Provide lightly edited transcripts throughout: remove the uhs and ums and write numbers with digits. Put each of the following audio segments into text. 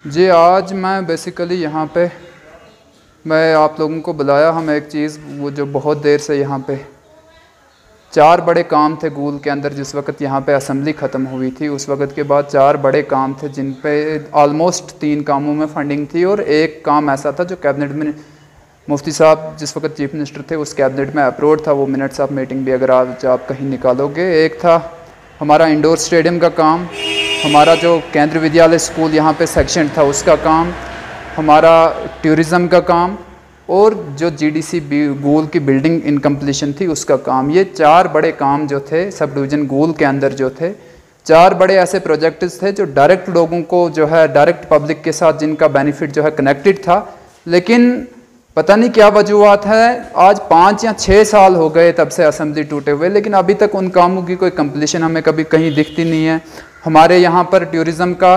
जी आज मैं बेसिकली यहाँ पे मैं आप लोगों को बुलाया। हम एक चीज़ वो जो बहुत देर से यहाँ पे 4 बड़े काम थे गूल के अंदर। जिस वक्त यहाँ पे असेंबली ख़त्म हुई थी उस वक्त के बाद 4 बड़े काम थे जिन पे ऑलमोस्ट 3 कामों में फंडिंग थी और एक काम ऐसा था जो कैबिनेट में मुफ्ती साहब जिस वक्त चीफ मिनिस्टर थे उस कैबिनेट में अप्रूव था। वो मिनट्स ऑफ मीटिंग भी अगर आज आप कहीं निकालोगे। एक था हमारा इंडोर स्टेडियम का काम, हमारा जो केंद्रीय विद्यालय स्कूल यहाँ पे सेक्शन था उसका काम, हमारा टूरिज़्म का काम और जो जीडीसी गूल की बिल्डिंग इनकम्प्लीशन थी उसका काम। ये 4 बड़े काम जो थे सब डिवीज़न गूल के अंदर जो थे 4 बड़े ऐसे प्रोजेक्ट्स थे जो डायरेक्ट लोगों को जो है डायरेक्ट पब्लिक के साथ जिनका बेनिफिट जो है कनेक्टेड था। लेकिन पता नहीं क्या वजूहत है, आज 5 या 6 साल हो गए तब से असेंबली टूटे हुए, लेकिन अभी तक उन कामों की कोई कंप्लीशन हमें कभी कहीं दिखती नहीं है। हमारे यहाँ पर टूरिज़्म का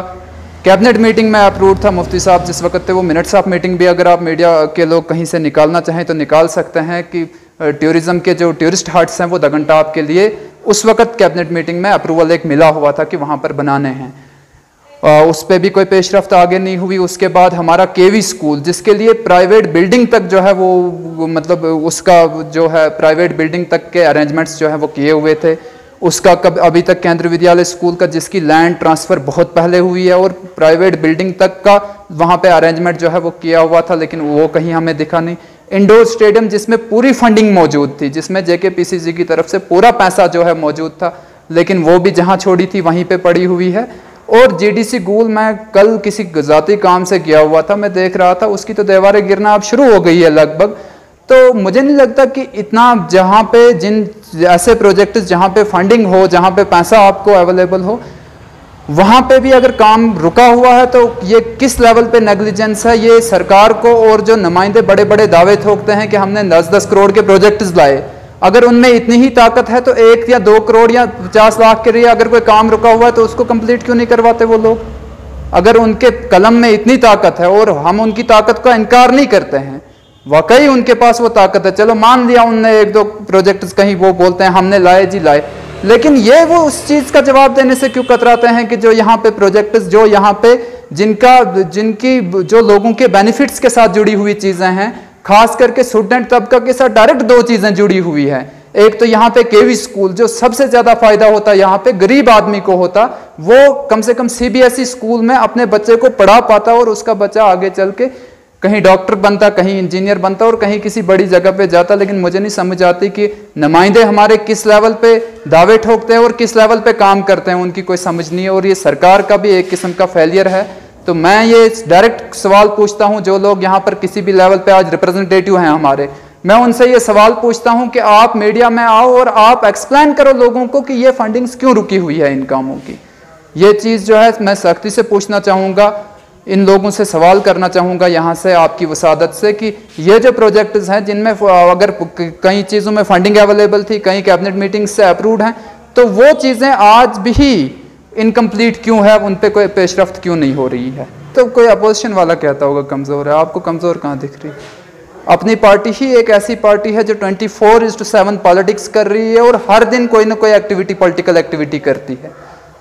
कैबिनेट मीटिंग में अप्रूव था। मुफ्ती साहब जिस वक्त थे वो मिनट्स ऑफ मीटिंग भी अगर आप मीडिया के लोग कहीं से निकालना चाहें तो निकाल सकते हैं कि टूरिज़्म के जो टूरिस्ट हट्स हैं वो दगनटाप के लिए उस वक्त कैबिनेट मीटिंग में अप्रूवल एक मिला हुआ था कि वहाँ पर बनाने हैं। उस पर भी कोई पेशरफ्त आगे नहीं हुई। उसके बाद हमारा केवी स्कूल जिसके लिए प्राइवेट बिल्डिंग तक जो है वो मतलब उसका जो है प्राइवेट बिल्डिंग तक के अरेंजमेंट्स जो है वो किए हुए थे, उसका कब अभी तक केंद्रीय विद्यालय स्कूल का जिसकी लैंड ट्रांसफ़र बहुत पहले हुई है और प्राइवेट बिल्डिंग तक का वहाँ पे अरेंजमेंट जो है वो किया हुआ था, लेकिन वो कहीं हमें दिखा नहीं। इंडोर स्टेडियम जिसमें पूरी फंडिंग मौजूद थी, जिसमें JKPCC की तरफ से पूरा पैसा जो है मौजूद था, लेकिन वो भी जहाँ छोड़ी थी वहीं पर पड़ी हुई है। और GDC गूल मैं कल किसी ज़ाती काम से गया हुआ था, मैं देख रहा था उसकी तो दीवारें गिरना अब शुरू हो गई है लगभग। तो मुझे नहीं लगता कि इतना जहाँ पे जिन ऐसे प्रोजेक्ट्स जहाँ पे फंडिंग हो, जहाँ पे पैसा आपको अवेलेबल हो, वहाँ पे भी अगर काम रुका हुआ है तो ये किस लेवल पे नेग्लिजेंस है ये सरकार को। और जो नुमाइंदे बड़े बड़े दावे ठोकते हैं कि हमने 10-10 करोड़ के प्रोजेक्ट्स लाए, अगर उनमें इतनी ही ताकत है तो 1 या 2 करोड़ या 50 लाख के लिए अगर कोई काम रुका हुआ है तो उसको कंप्लीट क्यों नहीं करवाते वो लोग। अगर उनके कलम में इतनी ताकत है और हम उनकी ताकत का इनकार नहीं करते हैं, वाकई उनके पास वो ताकत है, चलो मान लिया उनने 1-2 प्रोजेक्ट्स कहीं वो बोलते हैं हमने लाए जी लाए, लेकिन ये वो उस चीज़ का जवाब देने से क्यों कतराते हैं कि जो यहाँ पे प्रोजेक्ट्स जो यहाँ पे जिनकी जो लोगों के बेनिफिट्स के साथ जुड़ी हुई चीज़ें हैं, खास करके स्टूडेंट तबका के साथ डायरेक्ट 2 चीज़ें जुड़ी हुई है। एक तो यहाँ पे केवी स्कूल जो सबसे ज़्यादा फायदा होता यहाँ पे गरीब आदमी को होता, वो कम से कम CBSE स्कूल में अपने बच्चे को पढ़ा पाता और उसका बच्चा आगे चल के कहीं डॉक्टर बनता, कहीं इंजीनियर बनता और कहीं किसी बड़ी जगह पे जाता। लेकिन मुझे नहीं समझ आती कि नुमाइंदे हमारे किस लेवल पे दावे ठोकते हैं और किस लेवल पे काम करते हैं, उनकी कोई समझ नहीं है। और ये सरकार का भी एक किस्म का फेलियर है। तो मैं ये डायरेक्ट सवाल पूछता हूँ, जो लोग यहाँ पर किसी भी लेवल पे आज रिप्रेजेंटेटिव हैं हमारे, मैं उनसे ये सवाल पूछता हूँ कि आप मीडिया में आओ और आप एक्सप्लेन करो लोगों को कि ये फंडिंग्स क्यों रुकी हुई है इन कामों की। ये चीज़ जो है मैं सख्ती से पूछना चाहूँगा, इन लोगों से सवाल करना चाहूँगा यहाँ से आपकी वसादत से कि ये जो प्रोजेक्ट्स हैं जिनमें अगर कई चीज़ों में फंडिंग अवेलेबल थी, कई कैबिनेट मीटिंग से अप्रूव्ड हैं, तो वो चीज़ें आज भी इनकम्प्लीट क्यों है, उन पर कोई पेशरफ्त क्यों नहीं हो रही है। तो कोई अपोजिशन वाला कहता होगा कमज़ोर है, आपको कमज़ोर कहाँ दिख रही। अपनी पार्टी ही एक ऐसी पार्टी है जो 24/7 पॉलिटिक्स कर रही है और हर दिन कोई ना कोई एक्टिविटी पॉलिटिकल एक्टिविटी करती है।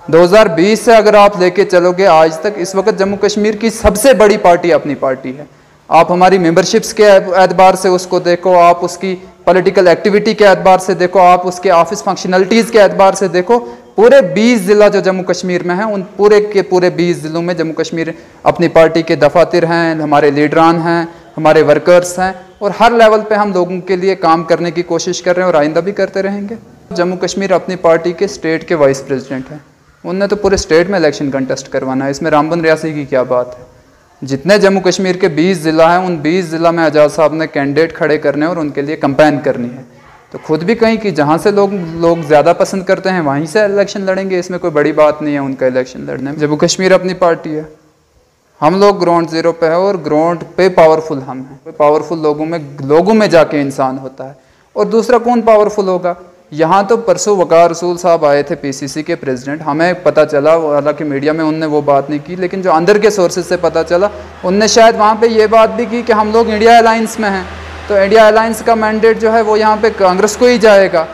2020 से अगर आप लेके चलोगे आज तक, इस वक्त जम्मू कश्मीर की सबसे बड़ी पार्टी अपनी पार्टी है। आप हमारी मेंबरशिप्स के एतबार से उसको देखो, आप उसकी पॉलिटिकल एक्टिविटी के एतबार से देखो, आप उसके ऑफिस फंक्शनलिटीज़ के एतबार से देखो, पूरे 20 ज़िला जो जम्मू कश्मीर में हैं उन पूरे के पूरे 20 ज़िलों में जम्मू कश्मीर अपनी पार्टी के दफातर हैं, हमारे लीडरान हैं, हमारे वर्कर्स हैं और हर लेवल पे हम लोगों के लिए काम करने की कोशिश कर रहे हैं और आइंदा भी करते रहेंगे। जम्मू कश्मीर अपनी पार्टी के स्टेट के वाइस प्रेसिडेंट हैं, उनने तो पूरे स्टेट में इलेक्शन कंटेस्ट करवाना है, इसमें रामबन रियासी की क्या बात है। जितने जम्मू कश्मीर के 20 ज़िला हैं उन 20 ज़िला में आज़ाद साहब ने कैंडिडेट खड़े करने और उनके लिए कंपेन करनी है। तो खुद भी कहीं कि जहाँ से लोग ज़्यादा पसंद करते हैं वहीं से इलेक्शन लड़ेंगे, इसमें कोई बड़ी बात नहीं है उनका इलेक्शन लड़ने में। जम्मू कश्मीर अपनी पार्टी है, हम लोग ग्राउंड ज़ीरो पे है और ग्राउंड पे पावरफुल हम हैं। पावरफुल लोगों में जाके इंसान होता है। और दूसरा कौन पावरफुल होगा। यहाँ तो परसों वकार रसूल साहब आए थे PCC के प्रेसिडेंट, हमें पता चला, हालांकि मीडिया में उनने वो बात नहीं की, लेकिन जो अंदर के सोर्सेज से पता चला उनने शायद वहाँ पे ये बात भी की कि हम लोग इंडिया अलायंस में हैं, तो इंडिया अलायंस का मैंडेट जो है वो यहाँ पे कांग्रेस को ही जाएगा।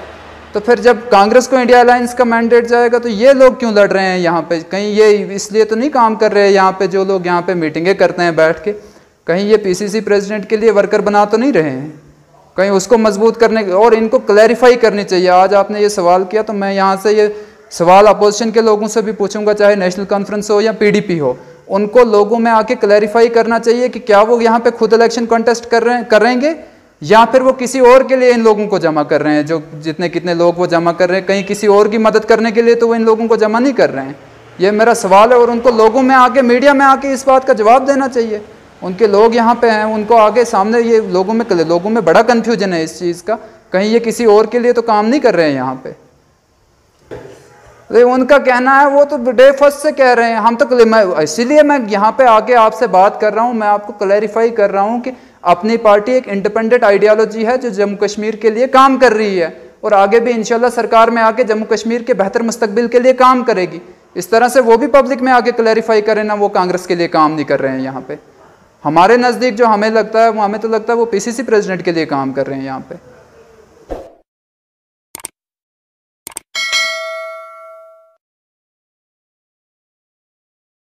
तो फिर जब कांग्रेस को इंडिया अलायंस का मैंडेट जाएगा तो ये लोग क्यों लड़ रहे हैं यहाँ पे? कहीं ये इसलिए तो नहीं काम कर रहे हैं यहाँ पे, जो लोग यहाँ पे मीटिंगें करते हैं बैठ के, कहीं ये पीसीसी प्रेसिडेंट के लिए वर्कर बना तो नहीं रहे हैं? कहीं उसको मजबूत करने और इनको क्लैरिफाई करनी चाहिए। आज आपने ये सवाल किया तो मैं यहाँ से ये सवाल अपोजिशन के लोगों से भी पूछूंगा, चाहे नेशनल कॉन्फ्रेंस हो या पीडीपी हो, उनको लोगों में आके क्लैरिफाई करना चाहिए कि क्या वो यहाँ पे खुद इलेक्शन कॉन्टेस्ट करेंगे या फिर वो किसी और के लिए इन लोगों को जमा कर रहे हैं। जो जितने कितने लोग वो जमा कर रहे हैं, कहीं किसी और की मदद करने के लिए तो वो इन लोगों को जमा नहीं कर रहे हैं। ये मेरा सवाल है और उनको लोगों में आके, मीडिया में आके इस बात का जवाब देना चाहिए। उनके लोग यहाँ पे हैं, उनको आगे सामने ये लोगों में बड़ा कन्फ्यूजन है इस चीज़ का, कहीं ये किसी और के लिए तो काम नहीं कर रहे हैं यहाँ पे। उनका कहना है, वो तो डे फर्स्ट से कह रहे हैं, हम तो इसीलिए मैं यहाँ पे आके आपसे बात कर रहा हूँ, मैं आपको क्लैरिफाई कर रहा हूँ कि अपनी पार्टी एक इंडिपेंडेंट आइडियोलॉजी है जो जम्मू कश्मीर के लिए काम कर रही है और आगे भी इंशाल्लाह सरकार में आके जम्मू कश्मीर के बेहतर मुस्तकबिल के लिए काम करेगी। इस तरह से वो भी पब्लिक में आके क्लैरिफाई करें ना वो कांग्रेस के लिए काम नहीं कर रहे हैं यहाँ पे। हमारे नज़दीक जो हमें लगता है, वो हमें तो लगता है वो पीसीसी प्रेसिडेंट के लिए काम कर रहे हैं यहाँ पे।